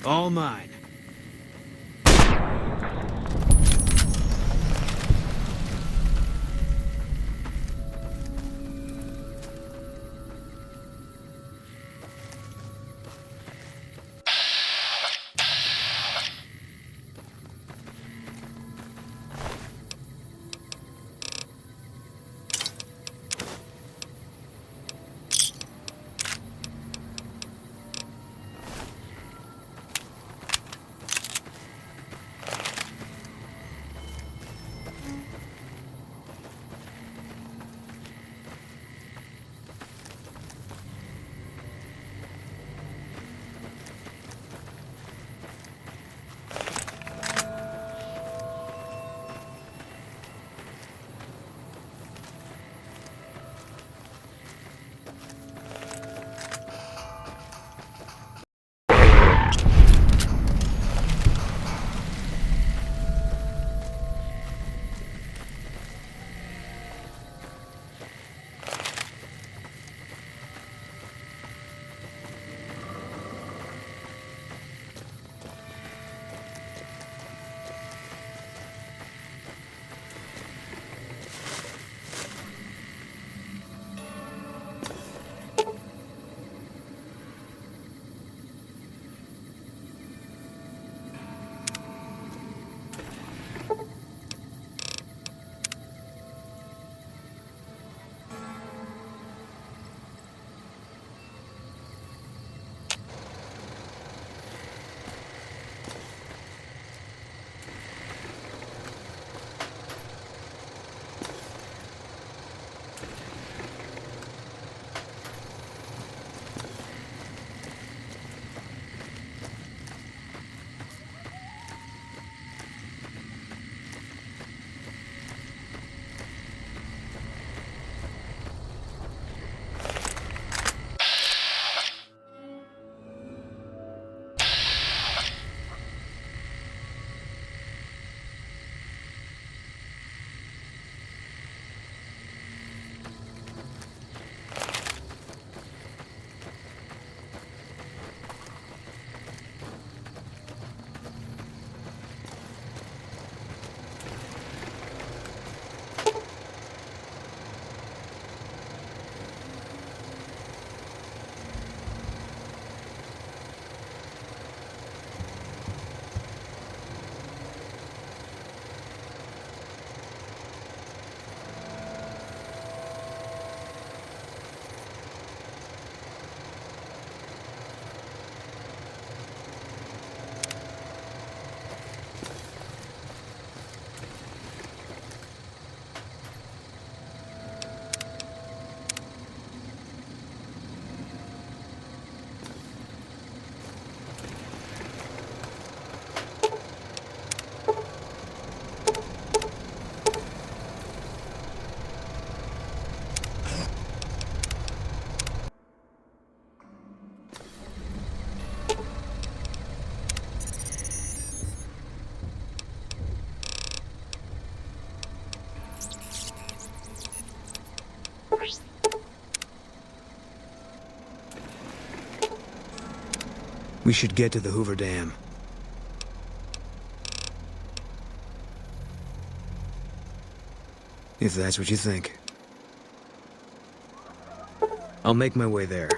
All mine. We should get to the Hoover Dam. If that's what you think. I'll make my way there.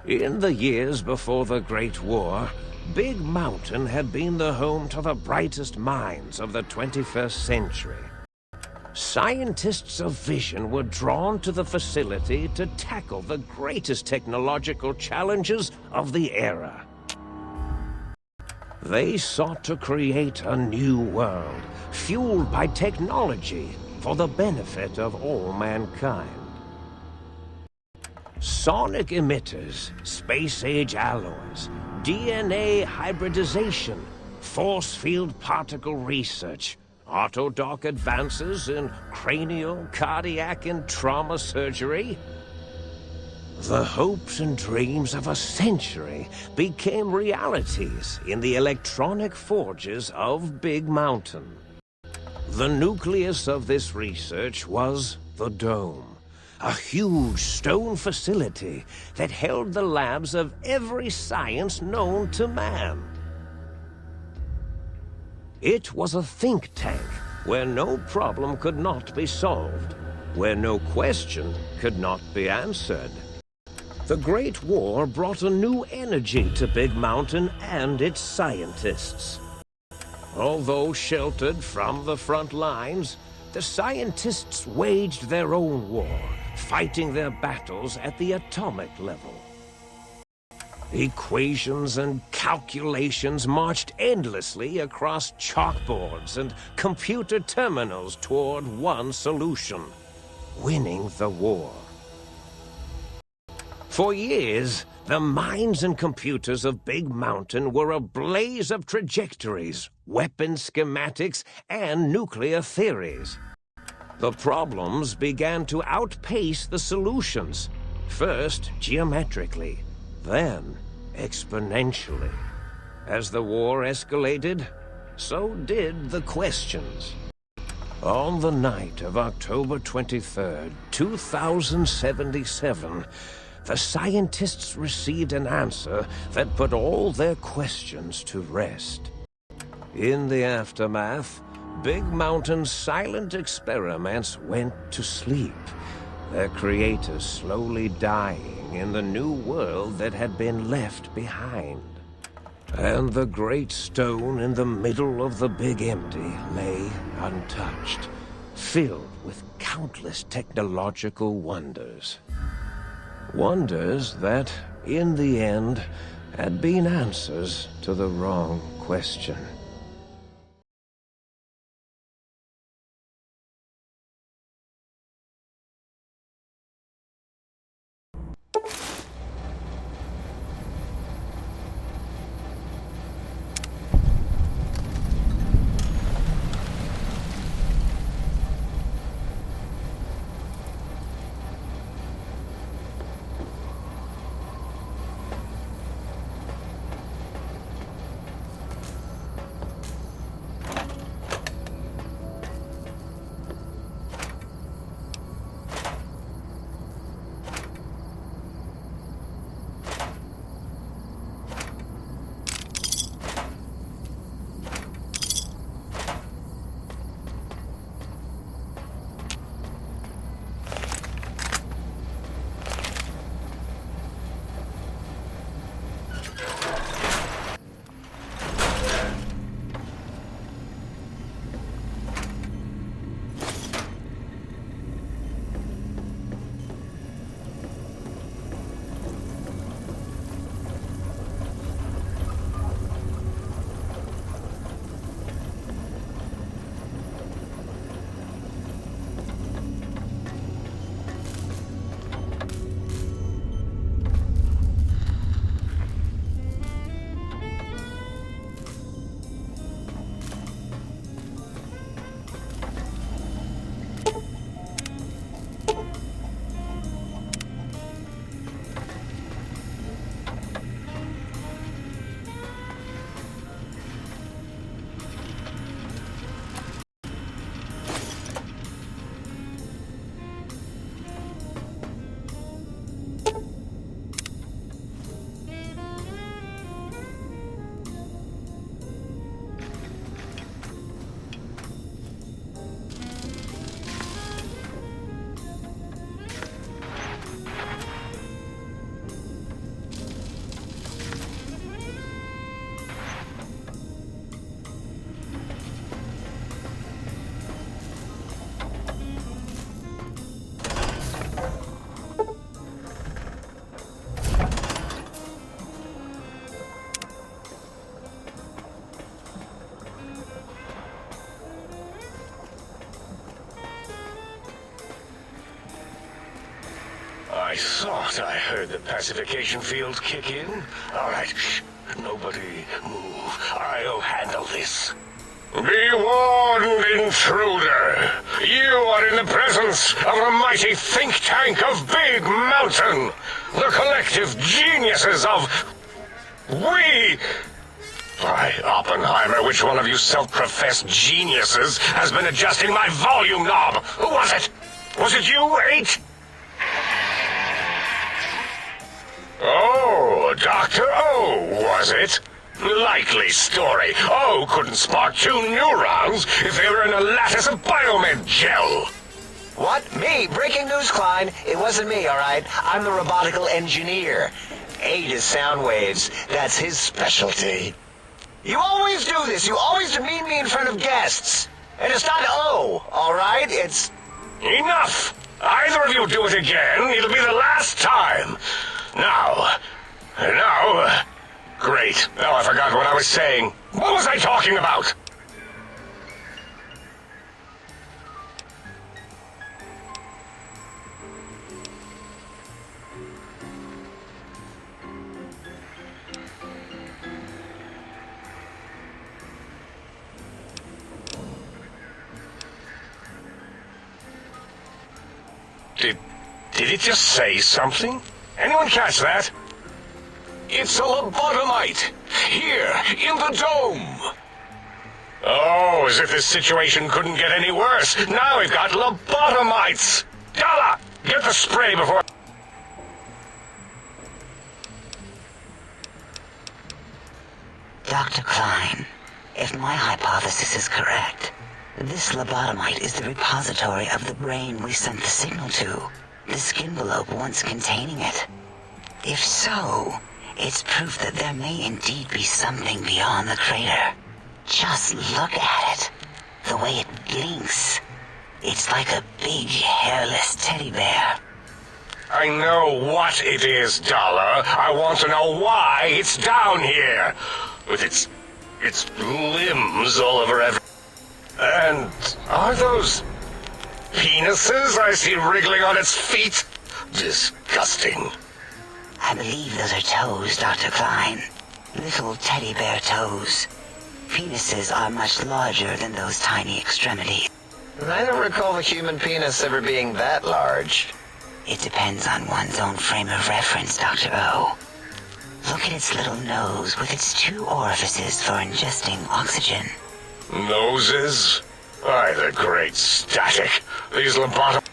In the years before the Great War, Big Mountain had been the home to the brightest minds of the 21st century. Scientists of vision were drawn to the facility to tackle the greatest technological challenges of the era. They sought to create a new world, fueled by technology for the benefit of all mankind. Sonic emitters, space-age alloys, DNA hybridization, force field particle research, autodoc advances in cranial, cardiac, and trauma surgery. The hopes and dreams of a century became realities in the electronic forges of Big Mountain. The nucleus of this research was the Dome, a huge stone facility that held the labs of every science known to man. It was a think tank where no problem could not be solved, where no question could not be answered. The Great War brought a new energy to Big Mountain and its scientists. Although sheltered from the front lines, the scientists waged their own war, fighting their battles at the atomic level. Equations and calculations marched endlessly across chalkboards and computer terminals toward one solution: winning the war. For years, the minds and computers of Big Mountain were a blaze of trajectories, weapon schematics, and nuclear theories. The problems began to outpace the solutions, first geometrically, then exponentially. As the war escalated, so did the questions. On the night of October 23rd, 2077, the scientists received an answer that put all their questions to rest. In the aftermath, Big Mountain's silent experiments went to sleep, their creators slowly dying in the new world that had been left behind. And the great stone in the middle of the Big Empty lay untouched, filled with countless technological wonders. Wonders that, in the end, had been answers to the wrong question. I thought I heard the pacification field kick in. All right, Nobody move. I'll handle this. Be warned, intruder. You are in the presence of the mighty think tank of Big Mountain. The collective geniuses of... We... By Oppenheimer, which one of you self-professed geniuses has been adjusting my volume knob? Who was it? Was it you, 8? Oh, Dr. O, was it? Likely story. O couldn't spark 2 neurons if they were in a lattice of biomed gel. What? Me? Breaking news, Klein. It wasn't me, all right? I'm the robotical engineer. 8 is sound waves. That's his specialty. You always do this. You always demean me in front of guests. And it's not O, all right? It's... Enough! Either of you do it again, it'll be the last time. Now... Great. Now I forgot what I was saying. What was I talking about? Did it just say something? Anyone catch that? It's a lobotomite! Here, in the dome! Oh, as if this situation couldn't get any worse. Now we've got lobotomites! Dalla! Get the spray before... Dr. Klein, if my hypothesis is correct, this lobotomite is the repository of the brain we sent the signal to, the skinvelope once containing it. If so, it's proof that there may indeed be something beyond the crater. Just look at it. The way it blinks. It's like a big, hairless teddy bear. I know what it is, Dollar. I want to know why it's down here. With its limbs all over every... And are those penises I see wriggling on its feet? Disgusting. I believe those are toes, Dr. Klein. Little teddy bear toes. Penises are much larger than those tiny extremities. I don't recall the human penis ever being that large. It depends on one's own frame of reference, Dr. O. Look at its little nose with its 2 orifices for ingesting oxygen. Noses? Why, the great static. These lobotom...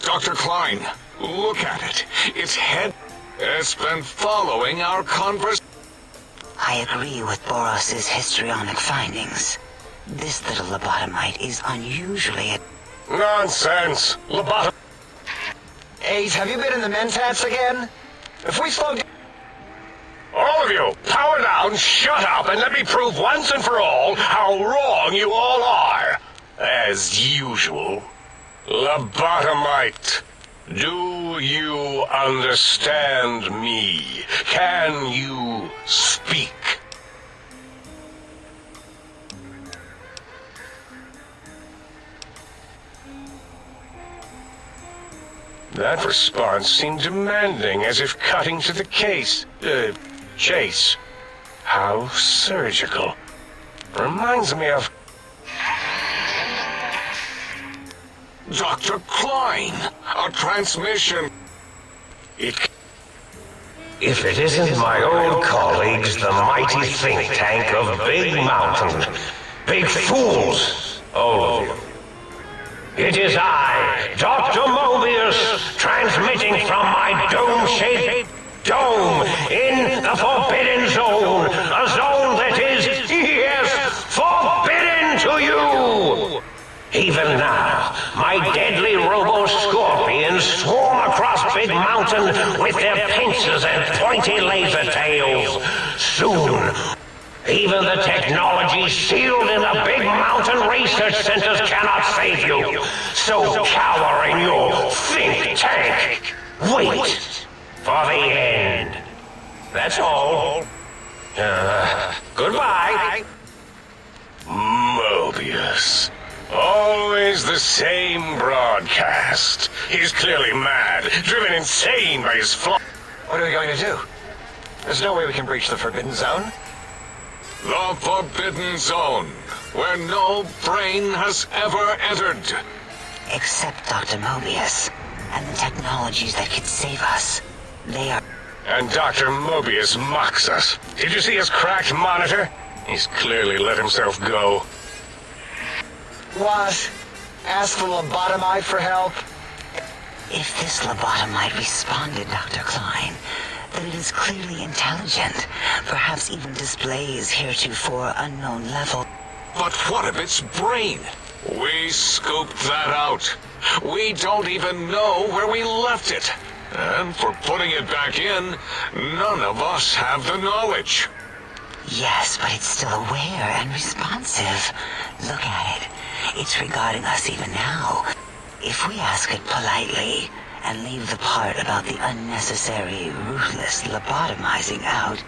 Dr. Klein, look at it. Its head has been following our conversation. I agree with Boros's histrionic findings. This little lobotomite is unusually... Nonsense! Lobotom... 8, have you been in the mentats again? If we slow down... All of you, power down, shut up, and let me prove once and for all how wrong you all are. As usual. Lobotomite, do you understand me? Can you speak? That response seemed demanding, as if cutting to the chase. How surgical. Reminds me of... Dr. Klein, a transmission. If it isn't my old colleagues, the mighty think tank of Big Mountain. Big fools, all of you. It is I, Dr. Mobius, transmitting from my dome-shaped dome in the Forbidden Zone. A zone that is, yes, forbidden to you. Even now, my deadly robo-scorpions swarm across Big Mountain with their pincers and pointy laser tails. Soon, even the technology sealed in the Big Mountain research centers cannot save you. So cower in your think tank. Wait for the end. That's all. Goodbye. Mobius. Always the same broadcast. He's clearly mad, driven insane by his flaw. What are we going to do? There's no way we can breach the Forbidden Zone. The Forbidden Zone, where no brain has ever entered. Except Dr. Mobius and the technologies that could save us. They are... And Dr. Mobius mocks us. Did you see his cracked monitor? He's clearly let himself go. What? Ask the lobotomite for help? If this lobotomite responded, Dr. Klein, then it is clearly intelligent, perhaps even displays heretofore unknown level. But what of its brain? We scooped that out. We don't even know where we left it. And for putting it back in, none of us have the knowledge. Yes, but it's still aware and responsive. Look at it. It's regarding us even now. If we ask it politely and leave the part about the unnecessary, ruthless lobotomizing out,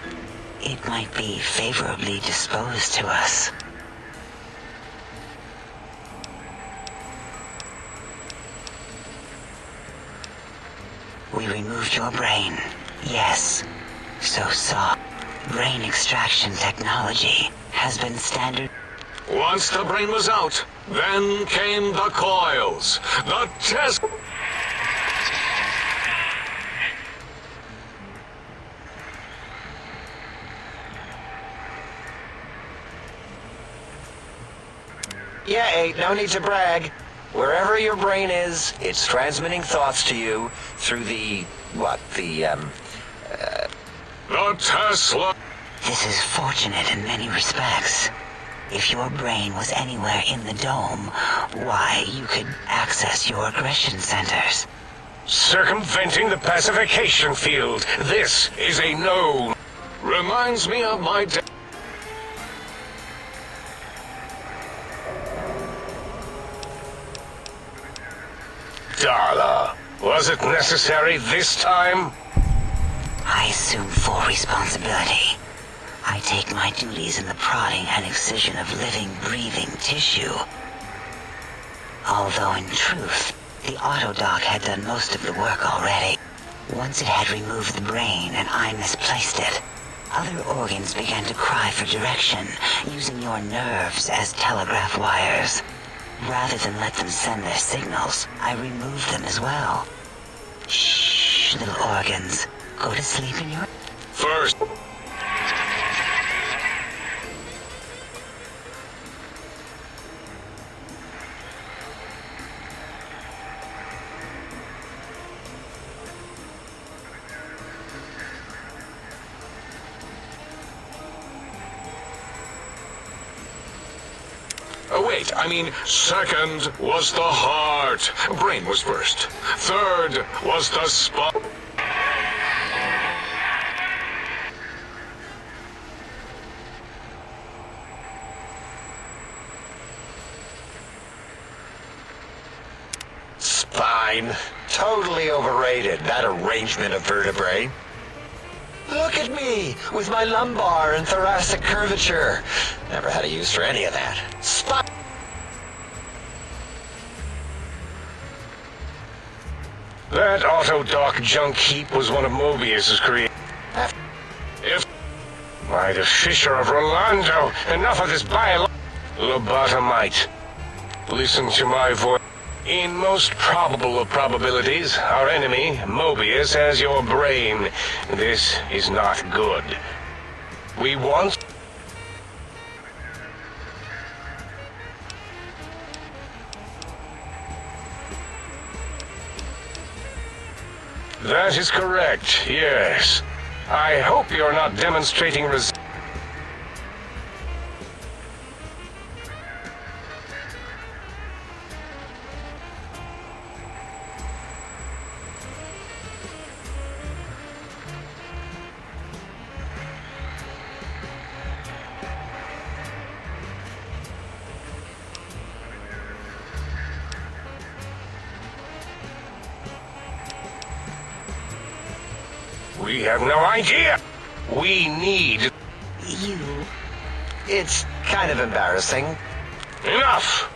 it might be favorably disposed to us. We removed your brain. Yes. So soft. Brain extraction technology has been standard. Once the brain was out, then came the coils, the test. Yeah, Eight, no need to brag. Wherever your brain is, it's transmitting thoughts to you through the Tesla. This is fortunate in many respects. If your brain was anywhere in the dome, why, you could access your aggression centers. Circumventing the pacification field. This is a no. Reminds me of my dad. Darla, was it necessary this time? I assume full responsibility. I take my duties in the prodding and excision of living, breathing tissue. Although in truth, the autodoc had done most of the work already. Once it had removed the brain and I misplaced it, other organs began to cry for direction, using your nerves as telegraph wires. Rather than let them send their signals, I removed them as well. Shh, little organs. Go to sleep in your... First. Wait, I mean, second was the heart. Brain was first. Third was the spine. spine. Totally overrated, that arrangement of vertebrae. Look at me, with my lumbar and thoracic curvature. Never had a use for any of that. Spine. That autodoc junk heap was one of Mobius's creations. If By the Fisher of Rolando, enough of this lobotomite. Listen to my voice. In most probable of probabilities, our enemy, Mobius, has your brain. This is not good. We want... That is correct, yes. I hope you're not demonstrating resistance. We have no idea. We need... you. It's kind of embarrassing. Enough!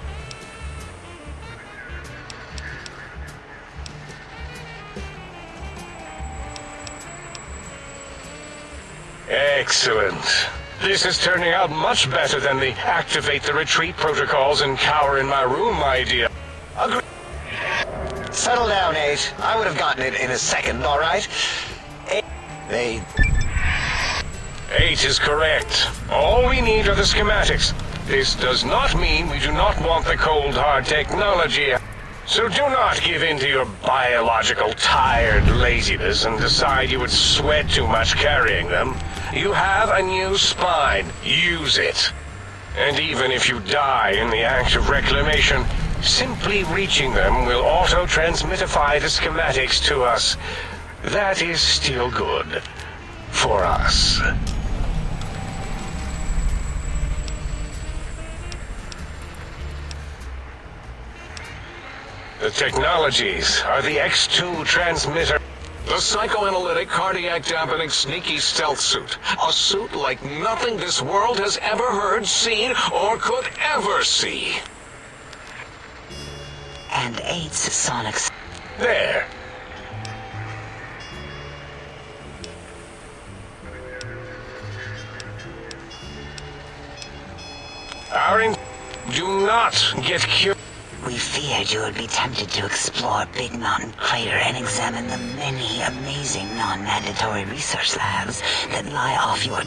Excellent. This is turning out much better than the activate the retreat protocols and cower in my room idea. Agree. Settle down, 8. I would have gotten it in a second, all right? 8. They... 8 is correct. All we need are the schematics. This does not mean we do not want the cold hard technology. So do not give in to your biological tired laziness and decide you would sweat too much carrying them. You have a new spine. Use it. And even if you die in the act of reclamation, simply reaching them will auto-transmitify the schematics to us. That is still good. For us. The technologies are the X2 transmitter. The psychoanalytic, cardiac dampening, sneaky stealth suit. A suit like nothing this world has ever heard, seen, or could ever see. And 8's sonic... There. Do not get curious. We feared you would be tempted to explore Big Mountain Crater and examine the many amazing non-mandatory research labs that lie off your...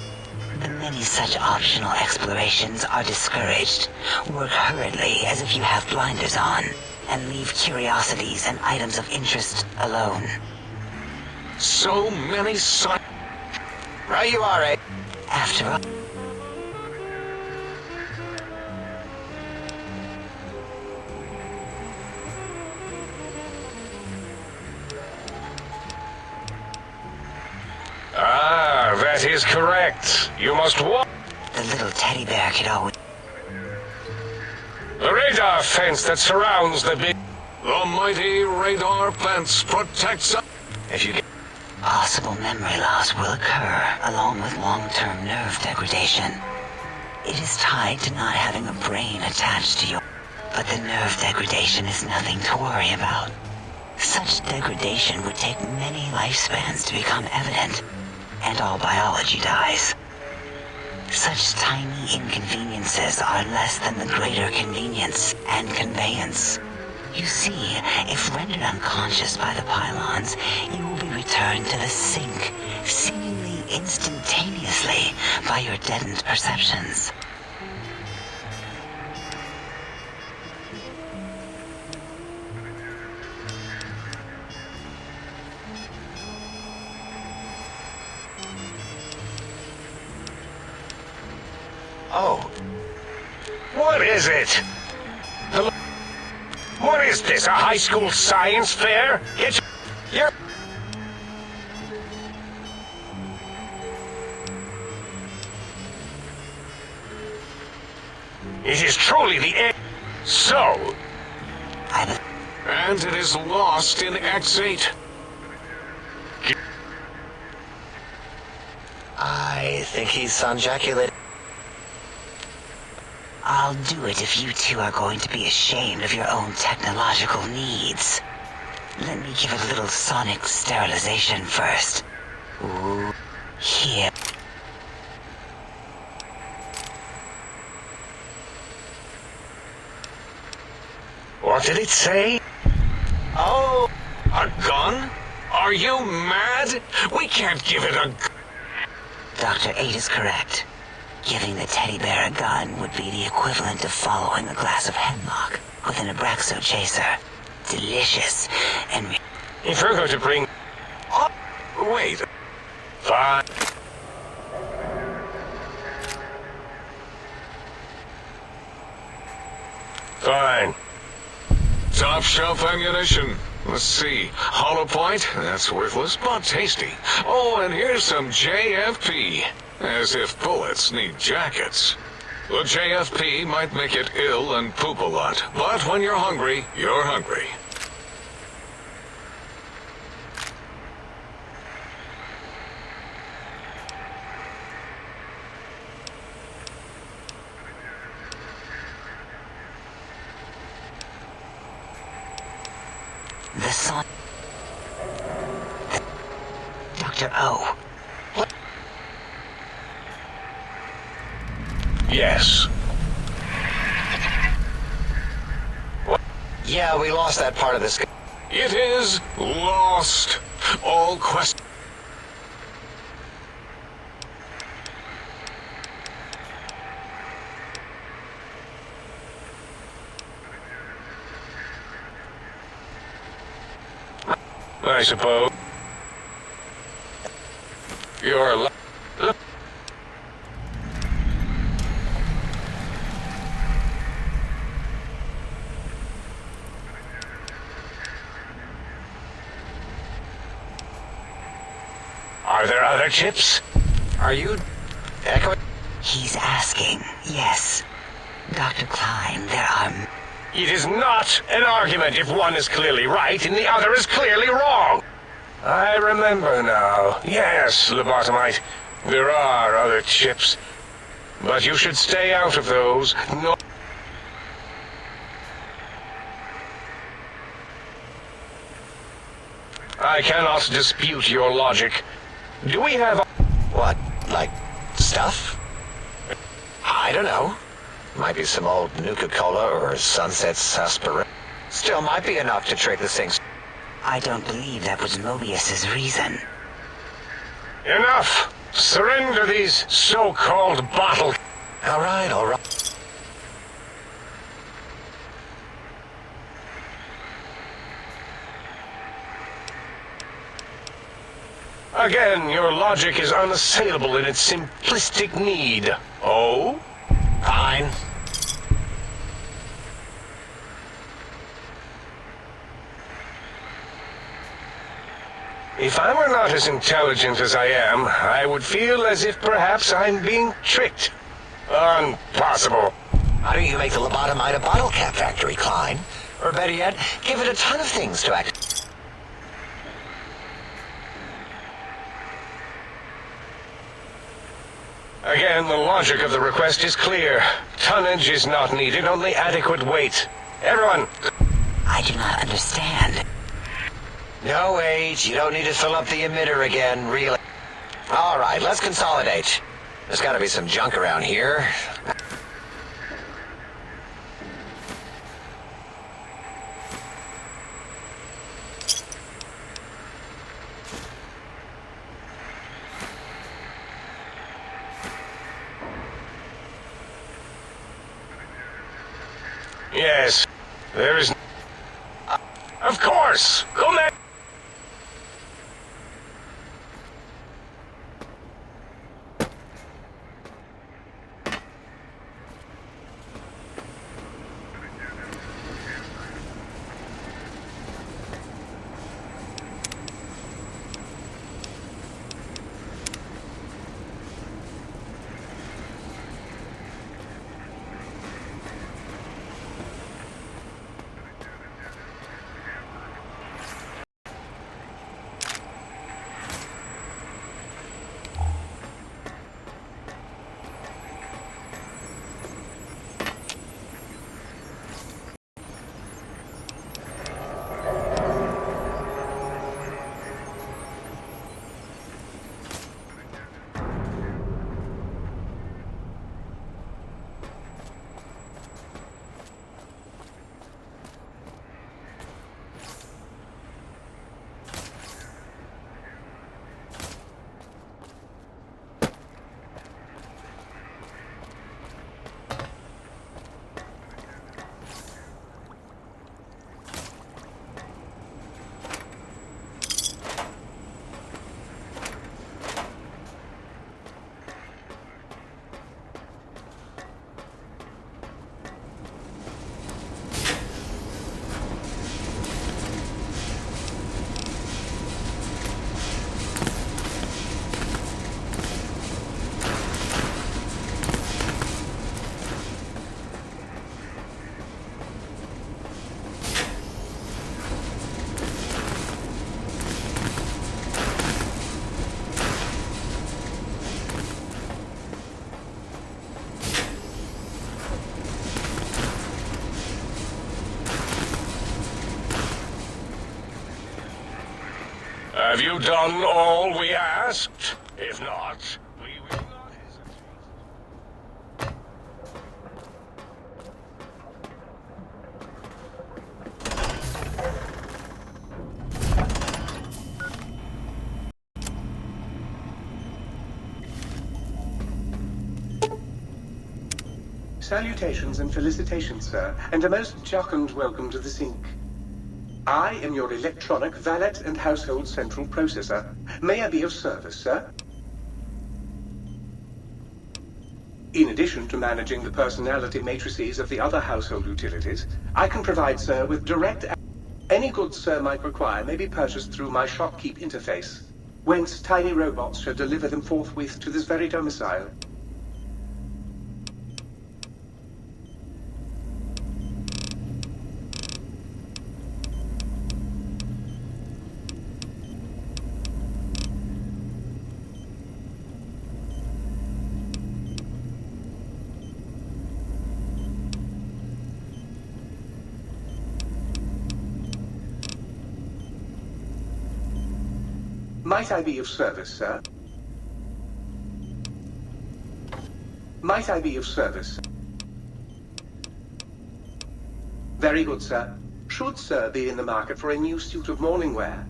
The many such optional explorations are discouraged. Work hurriedly as if you have blinders on, and leave curiosities and items of interest alone. So many Right you are, 8. After all... Ah, that is correct. You must walk. The little teddy bear could always... The radar fence that surrounds the big... The mighty radar fence protects us. If you get... Possible memory loss will occur, along with long-term nerve degradation. It is tied to not having a brain attached to you, but the nerve degradation is nothing to worry about. Such degradation would take many lifespans to become evident, and all biology dies. Such tiny inconveniences are less than the greater convenience and conveyance. You see, if rendered unconscious by the pylons, you will be returned to the sink, seemingly instantaneously by your deadened perceptions. Oh, What is it? What is this, a high school science fair? Get your... It is truly the end. So, And it is lost in X8. I think he's sonjaculated. I'll do it if you two are going to be ashamed of your own technological needs. Let me give a little sonic sterilization first. Ooh, here. what did it say? Oh, A gun? Are you mad? We can't give it a... Dr. 8 is correct. Giving the teddy bear a gun would be the equivalent of following a glass of hemlock with an Abraxo chaser. Delicious and... If you're going to bring... Oh, wait. Fine. Fine. Top shelf ammunition. Let's see. Hollow point? That's worthless, but tasty. Oh, and here's some JFP. As if bullets need jackets. The JFP might make it ill and poop a lot, but when you're hungry, you're hungry. the son. Dr. O. Yes. Yeah, we lost that part of this. It is lost. All quest. I suppose. You're li- Are there other chips? Are you echoing? He's asking. Yes. Dr. Klein, there are... It is not an argument if one is clearly right and the other is clearly wrong. I remember now. Yes, lobotomite. There are other chips. But you should stay out of those. No. I cannot dispute your logic. Do we have... What? Like stuff? I don't know. Might be some old Nuka-Cola or Sunset Sarsaparilla. Still might be enough to trick this thing. I don't believe that was Mobius's reason. Enough! Surrender these so-called bottle... All right, all right. Again, your logic is unassailable in its simplistic need. Oh? Fine. If I were not as intelligent as I am, I would feel as if perhaps I'm being tricked. Impossible. Why don't you make the lobotomite a bottle cap factory, Klein? Or better yet, give it a ton of things to act... Again, the logic of the request is clear. Tonnage is not needed, only adequate weight. Everyone, I do not understand. No, wait, you don't need to fill up the emitter again, really. All right, let's consolidate. There's got to be some junk around here. yes, there is... Of course! Go next! you done all we asked? If not, we will not hesitate. Salutations and felicitations, sir, and a most jocund welcome to the sink. I am your electronic valet and household central processor. May I be of service, sir? In addition to managing the personality matrices of the other household utilities, I can provide, sir, with direct... Any goods sir might require may be purchased through my shopkeep interface, whence tiny robots shall deliver them forthwith to this very domicile. Might I be of service, sir? Might I be of service? Very good, sir. Should sir be in the market for a new suit of morning wear?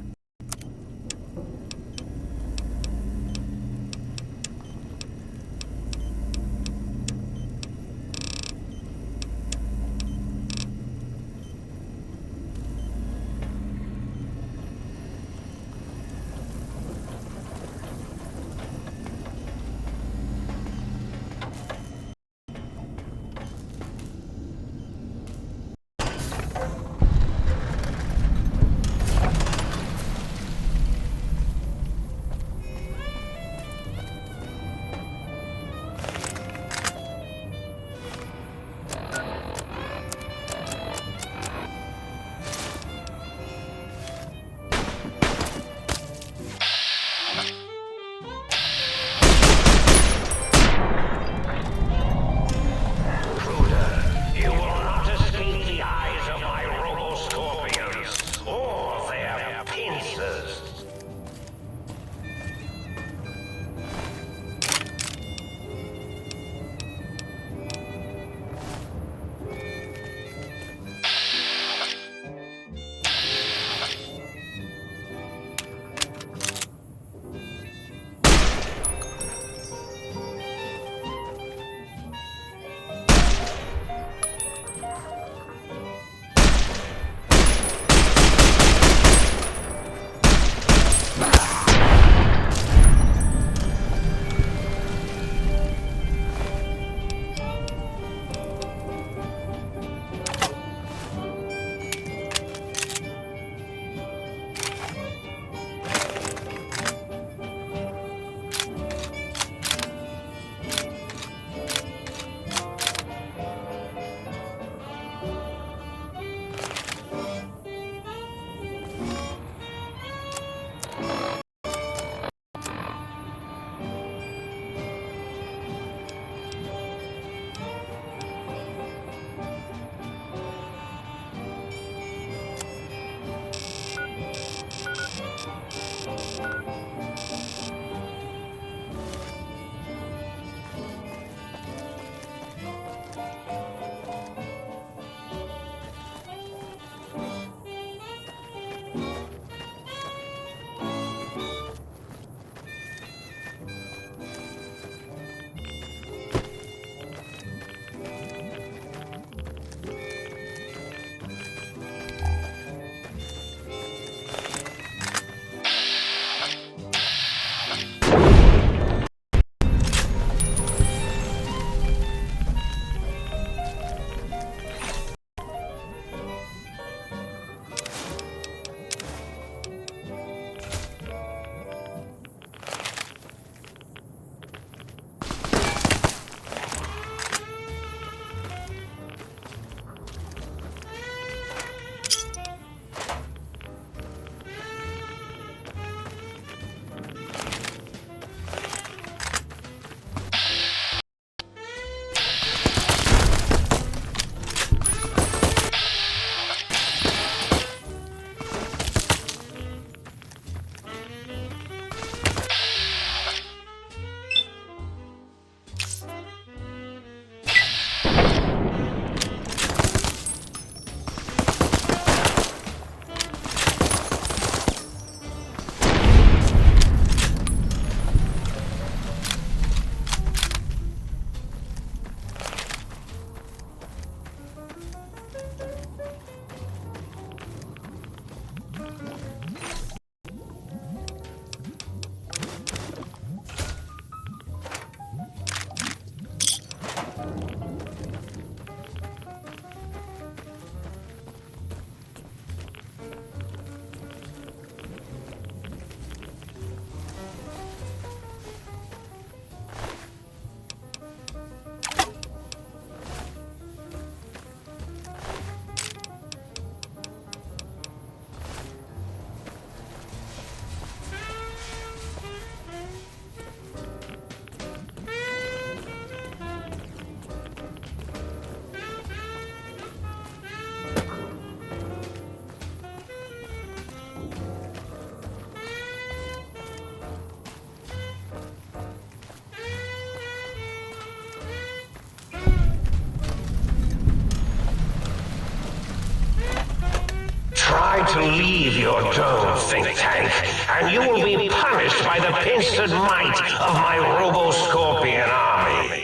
your dome, think tank, and you will be punished by the pincered might of my Robo-Scorpion army.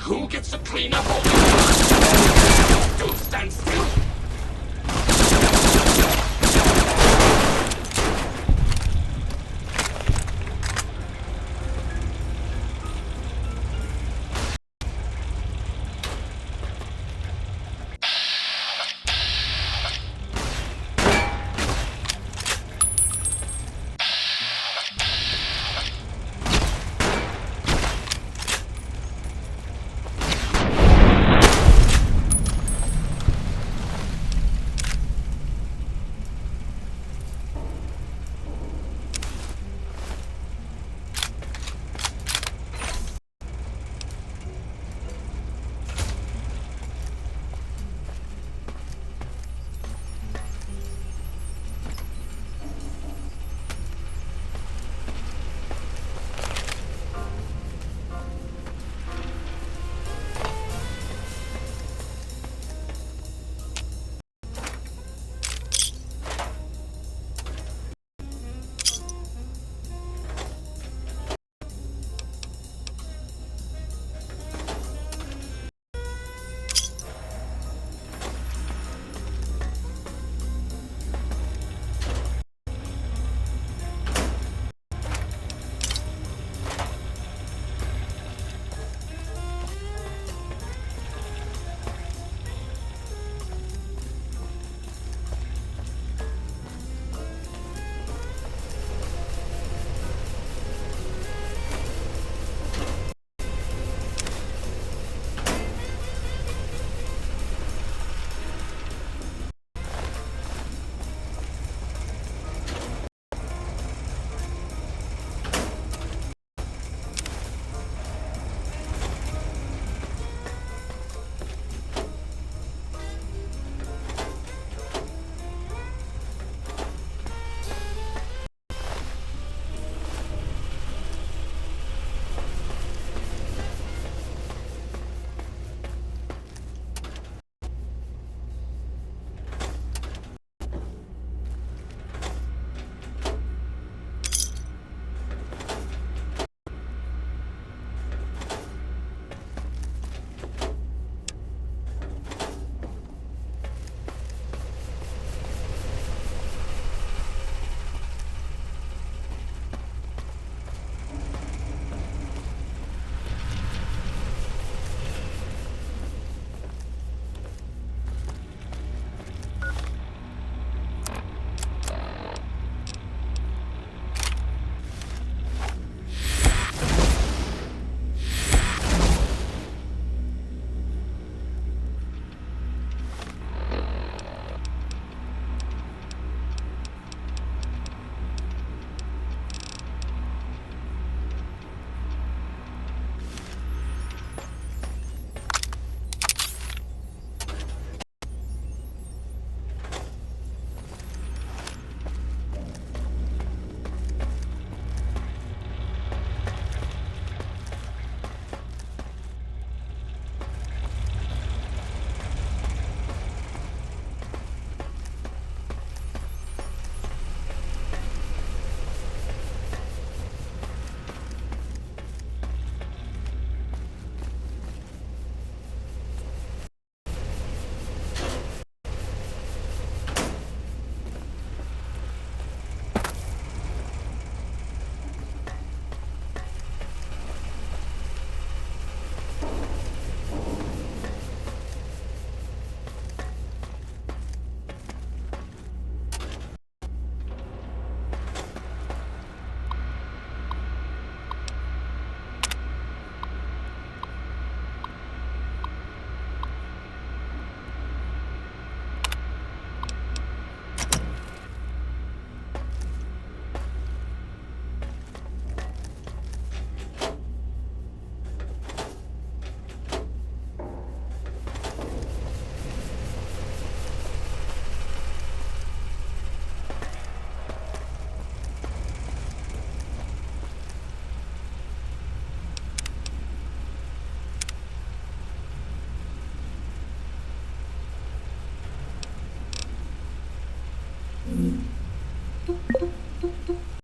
Who gets to clean up all the